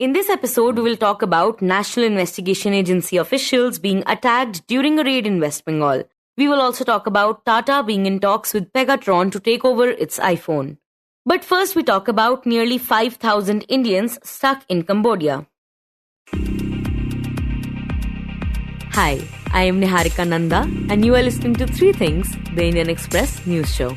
In this episode, we will talk about National Investigation Agency officials being attacked during a raid in West Bengal. We will also talk about Tata being in talks with Pegatron to take over its iPhone. But first, we talk about nearly 5,000 Indians stuck in Cambodia. Hi, I am Niharika Nanda, and you are listening to Three Things, the Indian Express news show.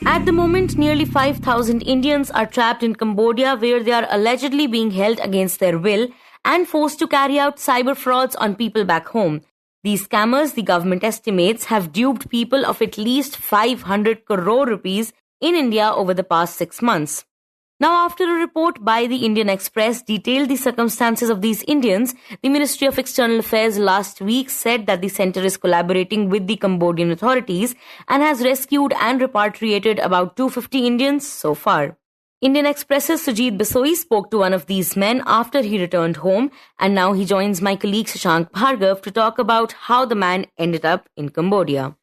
At the moment, nearly 5,000 Indians are trapped in Cambodia, where they are allegedly being held against their will and forced to carry out cyber frauds on people back home. These scammers, the government estimates, have duped people of at least 500 crore rupees in India over the past 6 months. Now, after a report by the Indian Express detailed the circumstances of these Indians, the Ministry of External Affairs last week said that the centre is collaborating with the Cambodian authorities and has rescued and repatriated about 250 Indians so far. Indian Express's Sujit Bisoyi spoke to one of these men after he returned home, and now he joins my colleague Shashank Bhargava to talk about how the man ended up in Cambodia.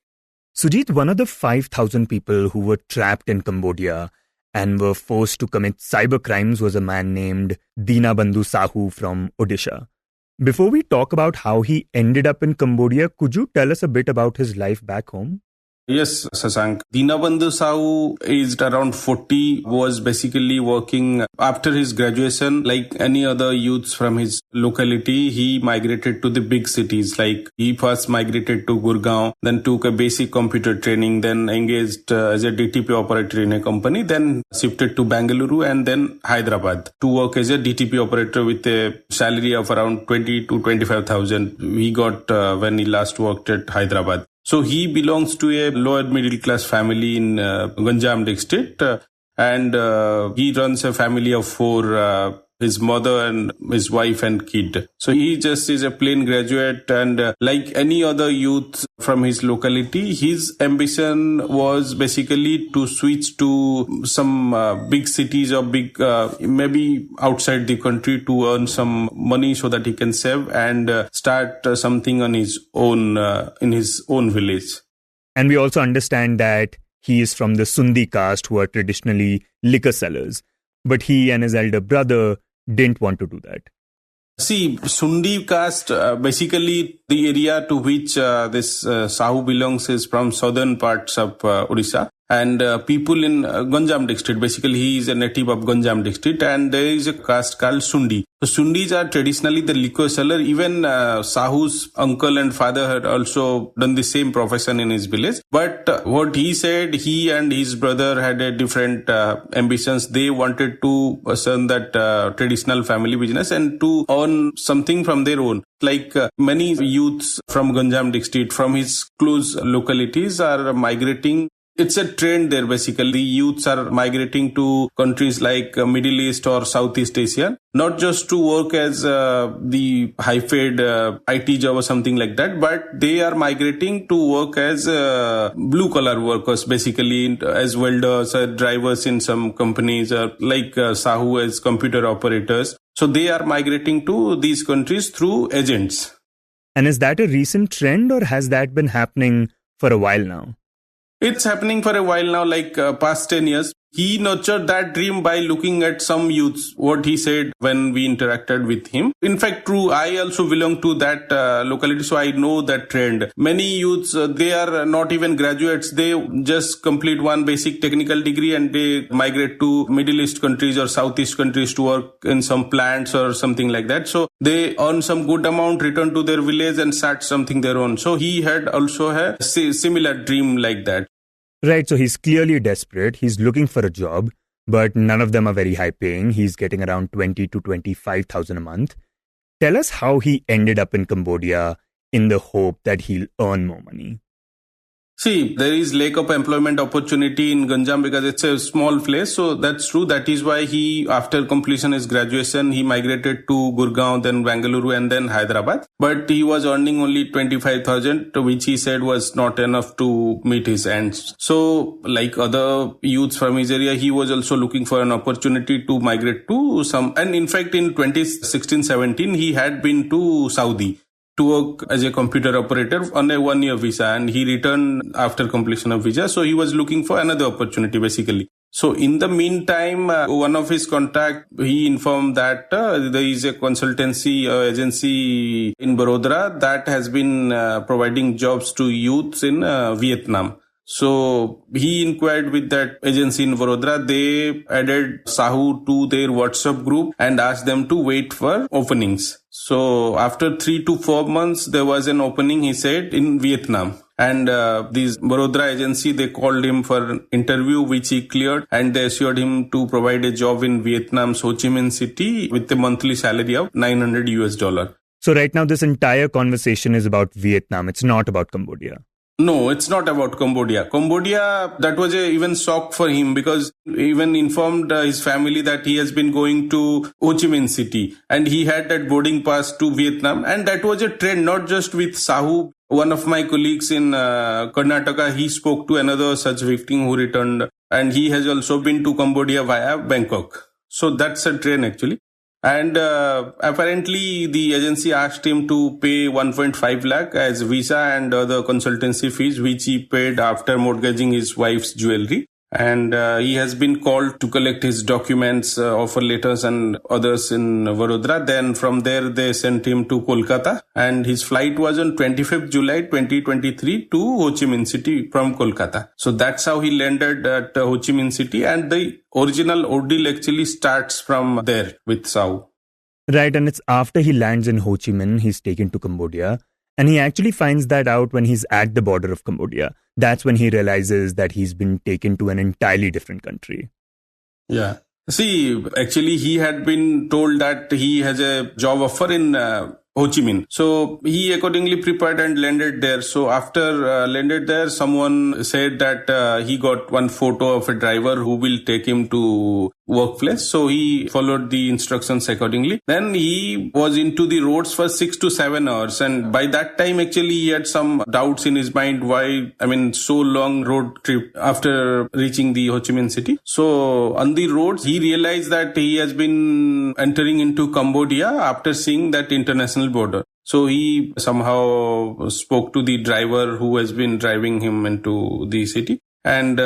Sujit, one of the 5,000 people who were trapped in Cambodia and were forced to commit cyber crimes was a man named Dinabandhu Sahu from Odisha. Before we talk about how he ended up in Cambodia, could you tell us a bit about his life back home? Yes, Shashank. Dinabandhu Sahu, aged around 40, was basically working after his graduation. Like any other youths from his locality, he migrated to the big cities. Like he first migrated to Gurgaon, then took a basic computer training, then engaged as a DTP operator in a company, then shifted to Bengaluru and then Hyderabad to work as a DTP operator with a salary of around 20 to 25,000 he got when he last worked at Hyderabad. So he belongs to a lower middle class family in Ganjam district and he runs a family of 4, his mother and his wife and kid. So he just is a plain graduate and like any other youth from his locality, his ambition was basically to switch to some big cities or big, maybe outside the country to earn some money so that he can save and start something on his own, in his own village. And we also understand that he is from the Sundi caste, who are traditionally liquor sellers. But he and his elder brother didn't want to do that. See, Sundi caste, basically the area to which this Sahu belongs is from southern parts of Odisha. And people in Ganjam district, basically he is a native of Ganjam district, and there is a caste called Sundi. So Sundis are traditionally the liquor seller. Even Sahu's uncle and father had also done the same profession in his village. But what he said, he and his brother had a different ambitions. They wanted to serve that traditional family business and to earn something from their own. Like many youths from Ganjam district, from his close localities are migrating. It's a trend there basically. Youths are migrating to countries like Middle East or Southeast Asia, not just to work as the high-paid IT job or something like that, but they are migrating to work as blue-collar workers, basically as welders or drivers in some companies, like Sahu as computer operators. So they are migrating to these countries through agents. And is that a recent trend or has that been happening for a while now? It's happening for a while now, like past 10 years. He nurtured that dream by looking at some youths, what he said when we interacted with him. In fact, true, I also belong to that locality, so I know that trend. Many youths, they are not even graduates. They just complete one basic technical degree and they migrate to Middle East countries or Southeast countries to work in some plants or something like that. So they earn some good amount, return to their village and start something their own. So he had also a similar dream like that. Right, so he's clearly desperate. He's looking for a job, but none of them are very high paying. He's getting around 20 to 25,000 a month. Tell us how he ended up in Cambodia in the hope that he'll earn more money. See, there is lack of employment opportunity in Ganjam because it's a small place. So that's true. That is why he, after completion of his graduation, he migrated to Gurgaon, then Bengaluru and then Hyderabad. But he was earning only 25,000, which he said was not enough to meet his ends. So like other youths from his area, he was also looking for an opportunity to migrate to some. And in fact, in 2016-17, he had been to Saudi to work as a computer operator on a 1-year visa, and he returned after completion of visa. So he was looking for another opportunity basically. So in the meantime, one of his contact, he informed that there is a consultancy agency in Baroda that has been providing jobs to youths in Vietnam. So he inquired with that agency in Vadodara. They added Sahu to their WhatsApp group and asked them to wait for openings. So after 3 to 4 months, there was an opening, he said, in Vietnam. And this Vadodara agency, they called him for an interview, which he cleared. And they assured him to provide a job in Vietnam's Ho Chi Minh City with a monthly salary of $900. So right now, this entire conversation is about Vietnam. It's not about Cambodia. No, it's not about Cambodia. Cambodia, that was a even shock for him because he even informed his family that he has been going to Ho Chi Minh City and he had that boarding pass to Vietnam. And that was a trend, not just with Sahu. One of my colleagues in Karnataka, he spoke to another such victim who returned and he has also been to Cambodia via Bangkok. So that's a trend actually. And apparently the agency asked him to pay 1.5 lakh as visa and other consultancy fees, which he paid after mortgaging his wife's jewelry. And he has been called to collect his documents, offer letters and others in Vadodara. Then from there, they sent him to Kolkata. And his flight was on 25th July 2023 to Ho Chi Minh City from Kolkata. So that's how he landed at Ho Chi Minh City. And the original ordeal actually starts from there with Sahu. Right, and it's after he lands in Ho Chi Minh, he's taken to Cambodia. And he actually finds that out when he's at the border of Cambodia. That's when he realizes that he's been taken to an entirely different country. Yeah. See, actually, he had been told that he has a job offer in Ho Chi Minh. So he accordingly prepared and landed there. So after landed there, someone said that he got one photo of a driver who will take him to workplace. So he followed the instructions accordingly. Then he was into the roads for 6 to 7 hours. And by that time, actually, he had some doubts in his mind why, so long road trip after reaching the Ho Chi Minh City. So on the roads, he realized that he has been entering into Cambodia after seeing that international border. So he somehow spoke to the driver who has been driving him into the city. And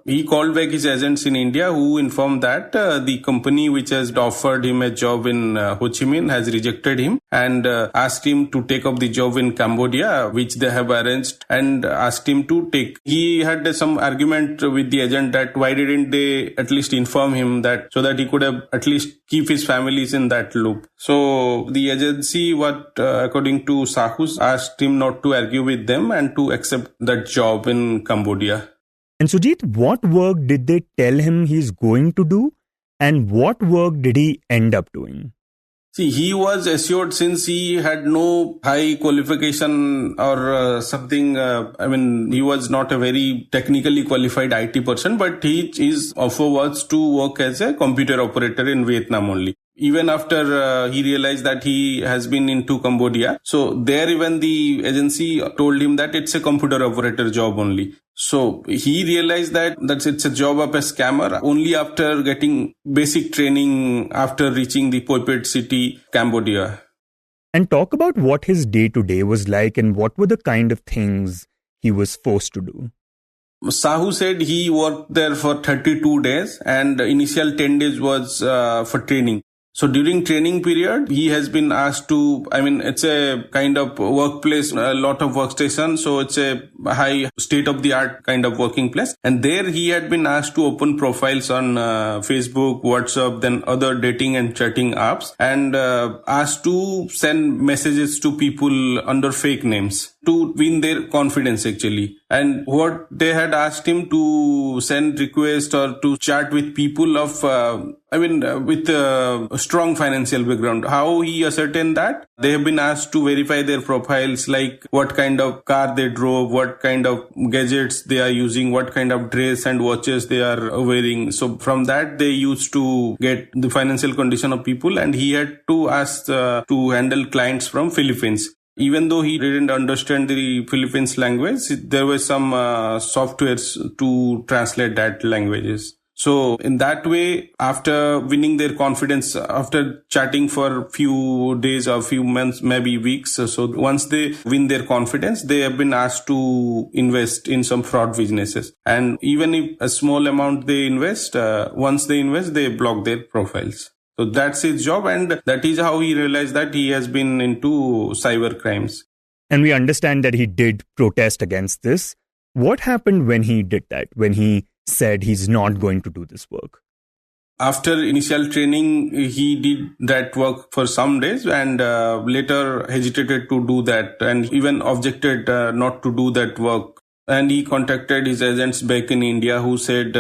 he called back his agents in India who informed that the company which has offered him a job in Ho Chi Minh has rejected him and asked him to take up the job in Cambodia, which they have arranged, and asked him to take. He had some argument with the agent that why didn't they at least inform him that so that he could have at least keep his families in that loop. So the agency, according to Sahus, asked him not to argue with them and to accept that job in Cambodia. And Sujit, what work did they tell him he's going to do? And what work did he end up doing? See, he was assured since he had no high qualification or something. He was not a very technically qualified IT person, but his offer was to work as a computer operator in Vietnam only. Even after he realized that he has been into Cambodia. So there even the agency told him that it's a computer operator job only. So he realized that it's a job of a scammer only after getting basic training after reaching the Phuket city, Cambodia. And talk about what his day-to-day was like and what were the kind of things he was forced to do. Sahu said he worked there for 32 days and the initial 10 days was for training. So during training period, he has been asked to, it's a kind of workplace, a lot of workstations. So it's a high state-of-the-art kind of working place. And there he had been asked to open profiles on Facebook, WhatsApp, then other dating and chatting apps, and asked to send messages to people under fake names to win their confidence actually. And what they had asked him to send requests or to chat with people of, with a strong financial background. How he ascertained that? They have been asked to verify their profiles, like what kind of car they drove, what kind of gadgets they are using, what kind of dress and watches they are wearing. So from that, they used to get the financial condition of people, and he had to ask to handle clients from Philippines. Even though he didn't understand the Philippines language, there were some softwares to translate that languages. So in that way, after winning their confidence, after chatting for few days or few months, maybe weeks, so once they win their confidence, they have been asked to invest in some fraud businesses. And even if a small amount they invest, once they invest, they block their profiles. So that's his job, and that is how he realized that he has been into cyber crimes. And we understand that he did protest against this. What happened when he did that, when he said he's not going to do this work? After initial training, he did that work for some days and later hesitated to do that and even objected not to do that work. And he contacted his agents back in India who said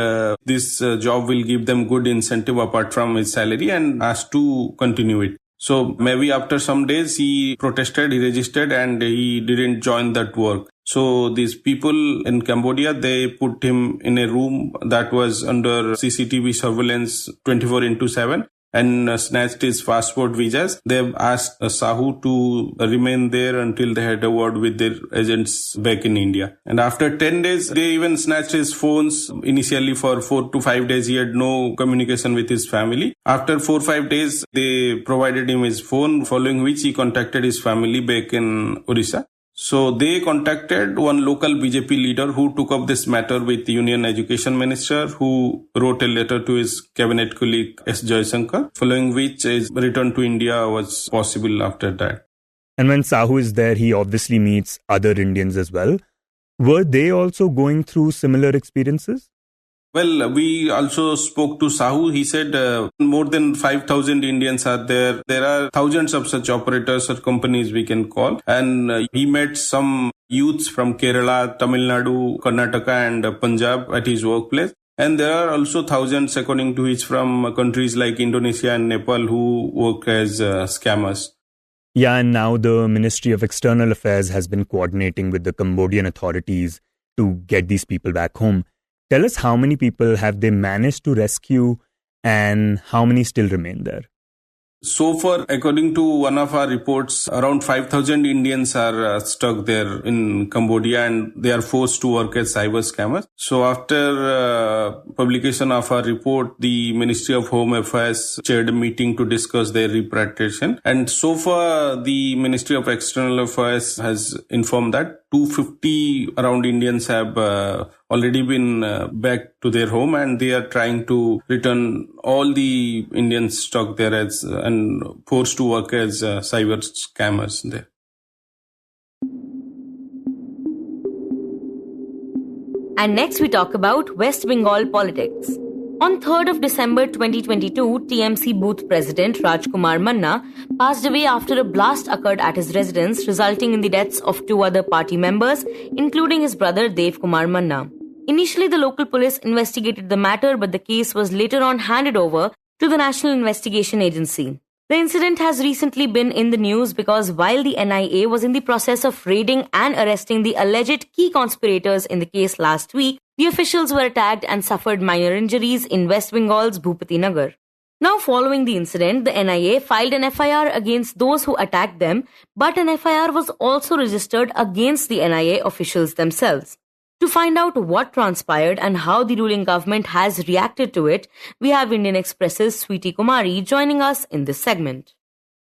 this job will give them good incentive apart from his salary and asked to continue it. So maybe after some days he protested, he registered and he didn't join that work. So these people in Cambodia, they put him in a room that was under CCTV surveillance 24/7 and snatched his passport visas. They've asked Sahu to remain there until they had a word with their agents back in India. And after 10 days, they even snatched his phones. Initially for 4 to 5 days, he had no communication with his family. After 4 or 5 days, they provided him his phone, following which he contacted his family back in Odisha. So they contacted one local BJP leader who took up this matter with the Union Education Minister, who wrote a letter to his cabinet colleague S. Jaishankar, following which his return to India was possible after that. And when Sahu is there, he obviously meets other Indians as well. Were they also going through similar experiences? Well, we also spoke to Sahu. He said more than 5,000 Indians are there. There are thousands of such operators or companies we can call. And he met some youths from Kerala, Tamil Nadu, Karnataka and Punjab at his workplace. And there are also thousands, according to his, from countries like Indonesia and Nepal who work as scammers. Yeah, and now the Ministry of External Affairs has been coordinating with the Cambodian authorities to get these people back home. Tell us, how many people have they managed to rescue and how many still remain there? So far, according to one of our reports, around 5,000 Indians are stuck there in Cambodia and they are forced to work as cyber scammers. So after publication of our report, the Ministry of Home Affairs chaired a meeting to discuss their repatriation. And so far, the Ministry of External Affairs has informed that 250 around Indians have already been back to their home and they are trying to return all the Indians stuck there as and forced to work as cyber scammers there. And next we talk about West Bengal politics. On 3rd of December 2022, TMC booth president Rajkumar Manna passed away after a blast occurred at his residence, resulting in the deaths of 2 other party members, including his brother Dev Kumar Manna. Initially, the local police investigated the matter, but the case was later on handed over to the National Investigation Agency. The incident has recently been in the news because while the NIA was in the process of raiding and arresting the alleged key conspirators in the case last week, the officials were attacked and suffered minor injuries in West Bengal's Bhupati Nagar. Now, following the incident, the NIA filed an FIR against those who attacked them, but an FIR was also registered against the NIA officials themselves. To find out what transpired and how the ruling government has reacted to it, we have Indian Express's Sweety Kumari joining us in this segment.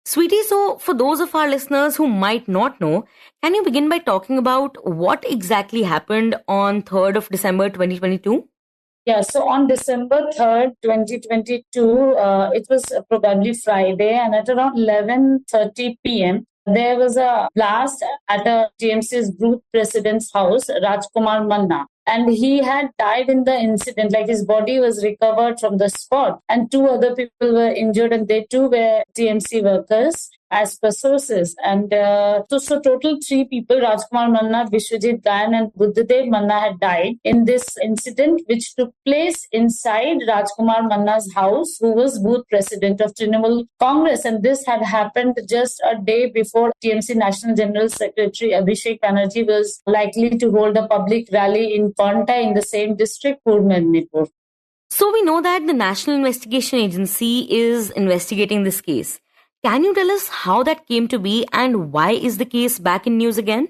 Sweety, so for those of our listeners who might not know, can you begin by talking about what exactly happened on 3rd of December 2022? Yeah, so on December 3rd, 2022, it was probably Friday, and at around 11:30 p.m., there was a blast at a TMC's booth president's house, Rajkumar Manna. And he had died in the incident, like his body was recovered from the spot. And 2 other people were injured and they too were TMC workers as per sources. And so total 3 people, Rajkumar Manna, Vishwajit Gayan and Buddhadev Manna had died in this incident, which took place inside Rajkumar Manna's house, who was booth president of Trinamool Congress. And this had happened just a day before TMC National General Secretary Abhishek Banerjee was likely to hold a public rally in Konta in the same district, Purmanipur. So we know that the National Investigation Agency is investigating this case. Can you tell us how that came to be and why is the case back in news again?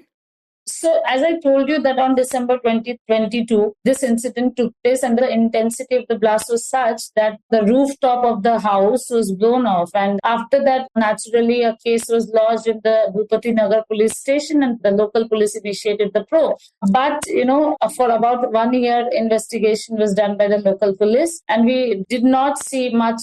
So, as I told you that on December 2022, this incident took place and the intensity of the blast was such that the rooftop of the house was blown off. And after that, naturally, a case was lodged in the Bhupati Nagar police station and the local police initiated the probe. But, for about 1 year, investigation was done by the local police and we did not see much,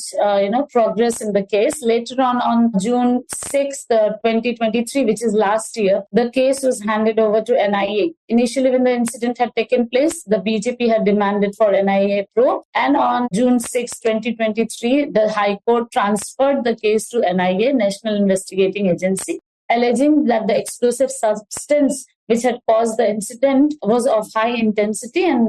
progress in the case. Later on June 6th, 2023, which is last year, the case was handed over to NIA. Initially, when the incident had taken place, the BJP had demanded for NIA probe, and on June 6, 2023, the High Court transferred the case to NIA, National Investigating Agency, alleging that the explosive substance which had caused the incident was of high intensity and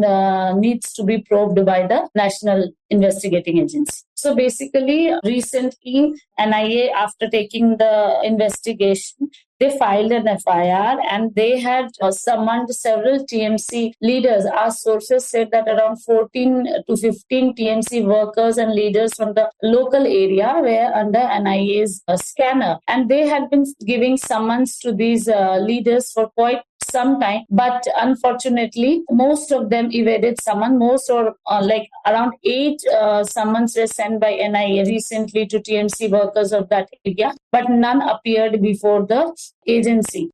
needs to be probed by the National Investigating Agency. So basically, recently, NIA, after taking the investigation, they filed an FIR and they had summoned several TMC leaders. Our sources said that around 14 to 15 TMC workers and leaders from the local area were under NIA's scanner. And they had been giving summons to these leaders for quite some time, but unfortunately, most of them evaded summon. Most or around 8 summons were sent by NIA recently to TMC workers of that area, but none appeared before the agency.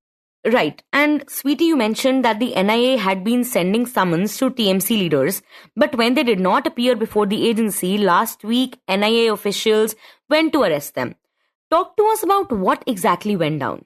Right. And Sweety, you mentioned that the NIA had been sending summons to TMC leaders, but when they did not appear before the agency, last week, NIA officials went to arrest them. Talk to us about what exactly went down.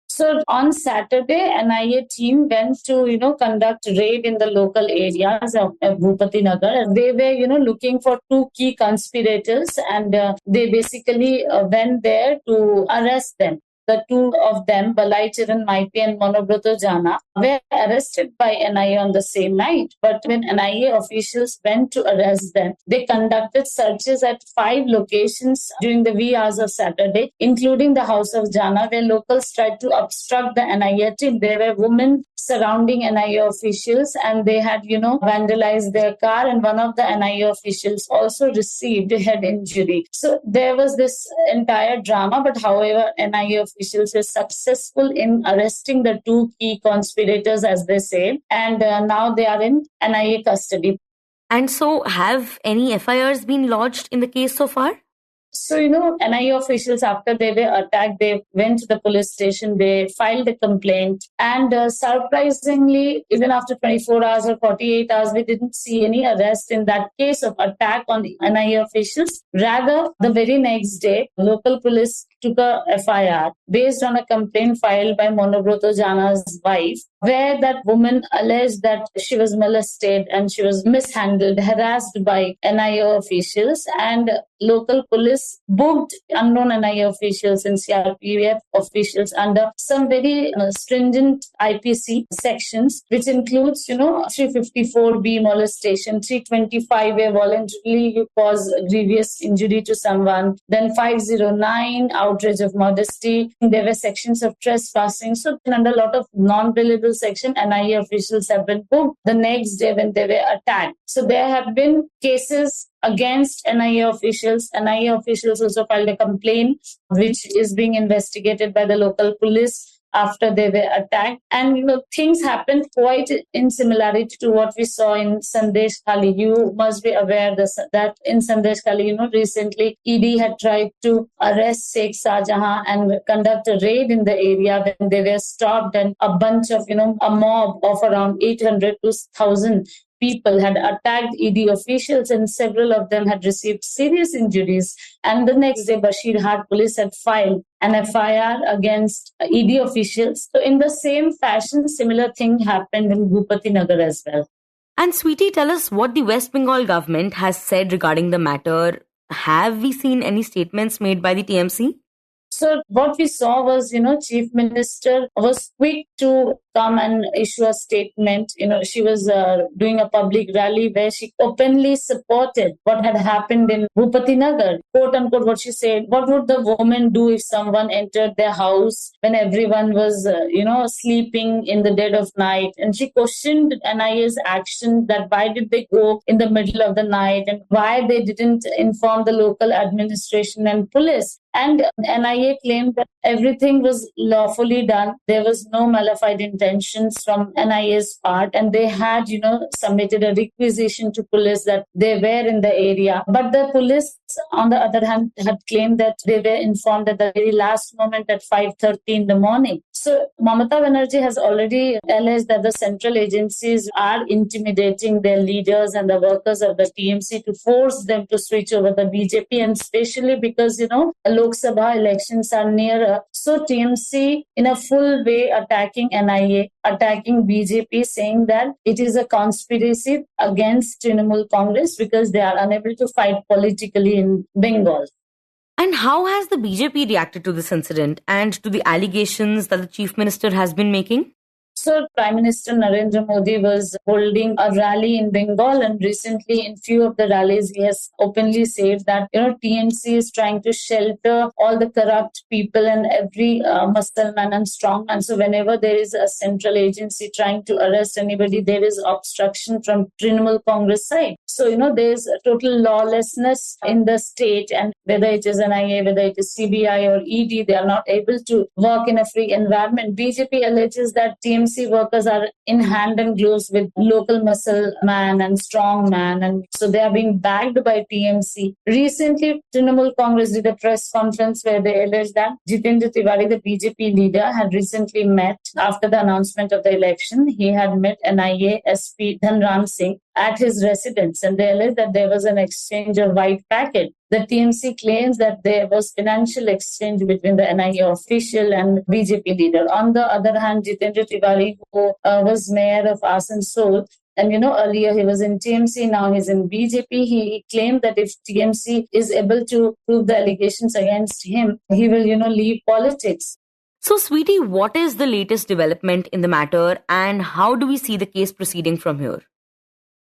So on Saturday, NIA team went to, conduct raid in the local areas of Bhupati Nagar. They were, looking for 2 key conspirators and they basically went there to arrest them. The 2 of them, Balai Chiran Maipi and Monobroto Jana, were arrested by NIA on the same night. But when NIA officials went to arrest them, they conducted searches at 5 locations during the wee hours of Saturday, including the house of Jana, where locals tried to obstruct the NIA team. There were women surrounding NIA officials and they had, vandalized their car, and one of the NIA officials also received a head injury. So there was this entire drama, but however, NIA officials were successful in arresting the 2 key conspirators, as they say, and now they are in NIA custody. And so, have any FIRs been lodged in the case so far? So, NIA officials, after they were attacked, they went to the police station, they filed a complaint. And surprisingly, even after 24 hours or 48 hours, we didn't see any arrest in that case of attack on the NIA officials. Rather, the very next day, local police took a FIR based on a complaint filed by Monobroto Jana's wife, where that woman alleged that she was molested and she was mishandled, harassed by NIA officials, and local police booked unknown NIA officials and CRPF officials under some very stringent IPC sections, which includes, 354B molestation, 325 where voluntarily you cause grievous injury to someone, then 509 outrage of modesty. There were sections of trespassing. So under a lot of non-billable section, NIA officials have been booked the next day when they were attacked. So there have been cases against NIA officials. NIA officials also filed a complaint, which is being investigated by the local police after they were attacked. And things happened quite in similarity to what we saw in Sandesh Khali. You must be aware that in Sandesh Khali, recently ED had tried to arrest Sheikh Shahjahan and conduct a raid in the area when they were stopped, and a bunch of, a mob of around 800 to 1,000 people had attacked ED officials and several of them had received serious injuries. And the next day, Bashir Hat police had filed an FIR against ED officials. So in the same fashion, similar thing happened in Bhupati Nagar as well. And Sweety, tell us what the West Bengal government has said regarding the matter. Have we seen any statements made by the TMC? So what we saw was, Chief Minister was quick to come and issue a statement. She was doing a public rally where she openly supported what had happened in Bhupati Nagar. Quote unquote, what she said, what would the woman do if someone entered their house when everyone was, sleeping in the dead of night? And she questioned NIA's action, that why did they go in the middle of the night and why they didn't inform the local administration and police. And NIA claimed that everything was lawfully done. There was no malified intent intentions from NIA's part, and they had, submitted a requisition to police that they were in the area. But the police, on the other hand, had claimed that they were informed at the very last moment at 5:30 in the morning. So Mamata Banerjee has already alleged that the central agencies are intimidating their leaders and the workers of the TMC to force them to switch over the BJP, and especially because, Lok Sabha elections are nearer. So TMC in a full way attacking NIA, attacking BJP, saying that it is a conspiracy against Trinamool Congress because they are unable to fight politically in Bengal. And how has the BJP reacted to this incident and to the allegations that the Chief Minister has been making? So Prime Minister Narendra Modi was holding a rally in Bengal, and recently in few of the rallies he has openly said that TMC is trying to shelter all the corrupt people and every Mussalman and strongman. So whenever there is a central agency trying to arrest anybody, there is obstruction from Trinamool Congress side. So there is a total lawlessness in the state, and whether it is NIA, whether it is CBI or ED, they are not able to work in a free environment. BJP alleges that TMC workers are in hand and gloves with local muscle man and strong man, and so they are being backed by TMC. Recently, Trinamool Congress did a press conference where they alleged that Jitendra Tiwari, the BJP leader, had recently met after the announcement of the election. He had met NIA SP Dhanram Singh at his residence, and they alleged that there was an exchange of white packet. The TMC claims that there was financial exchange between the NIA official and BJP leader. On the other hand, Jitendra Tiwari, who was mayor of Asansol, and earlier he was in TMC, now he's in BJP. He claimed that if TMC is able to prove the allegations against him, he will, leave politics. So, Sweety, what is the latest development in the matter, and how do we see the case proceeding from here?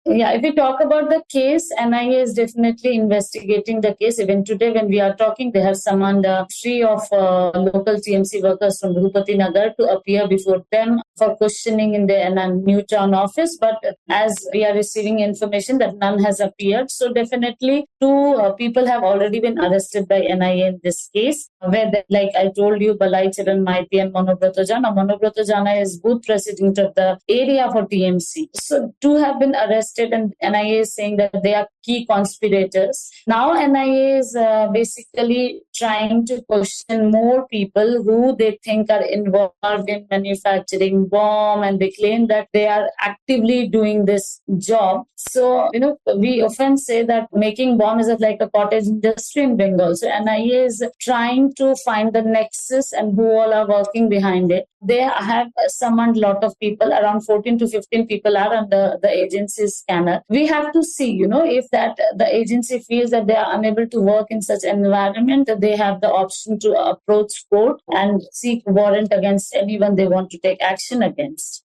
Yeah, if we talk about the case, NIA is definitely investigating the case. Even today, when we are talking, they have summoned 3 of local TMC workers from Bhupati Nagar to appear before them for questioning in the New Town office. But as we are receiving information that none has appeared, so definitely 2 people have already been arrested by NIA in this case, where like I told you, Balai Charan Maiti and Manobrata Jana. Manobrata Jana is booth president of the area for TMC. So 2 have been arrested, and NIA is saying that they are key conspirators. Now NIA is basically trying to question more people who they think are involved in manufacturing bomb, and they claim that they are actively doing this job. So, we often say that making bomb is like a cottage industry in Bengal. So NIA is trying to find the nexus and who all are working behind it. They have summoned a lot of people, around 14 to 15 people are under the agency's scanner. We have to see, if that the agency feels that they are unable to work in such environment, they have the option to approach court and seek warrant against anyone they want to take action against.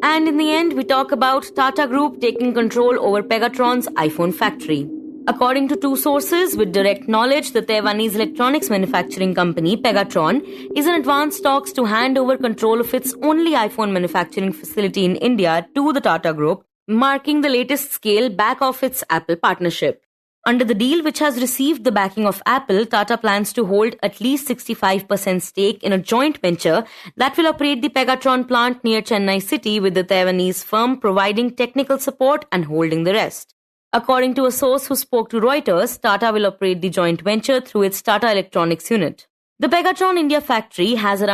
And in the end, we talk about Tata Group taking control over Pegatron's iPhone factory. According to 2 sources with direct knowledge, the Taiwanese electronics manufacturing company Pegatron is in advanced talks to hand over control of its only iPhone manufacturing facility in India to the Tata Group, marking the latest scale back of its Apple partnership. Under the deal, which has received the backing of Apple, Tata plans to hold at least 65% stake in a joint venture that will operate the Pegatron plant near Chennai city, with the Taiwanese firm providing technical support and holding the rest. According to a source who spoke to Reuters, Tata will operate the joint venture through its Tata Electronics unit. The Pegatron India factory has around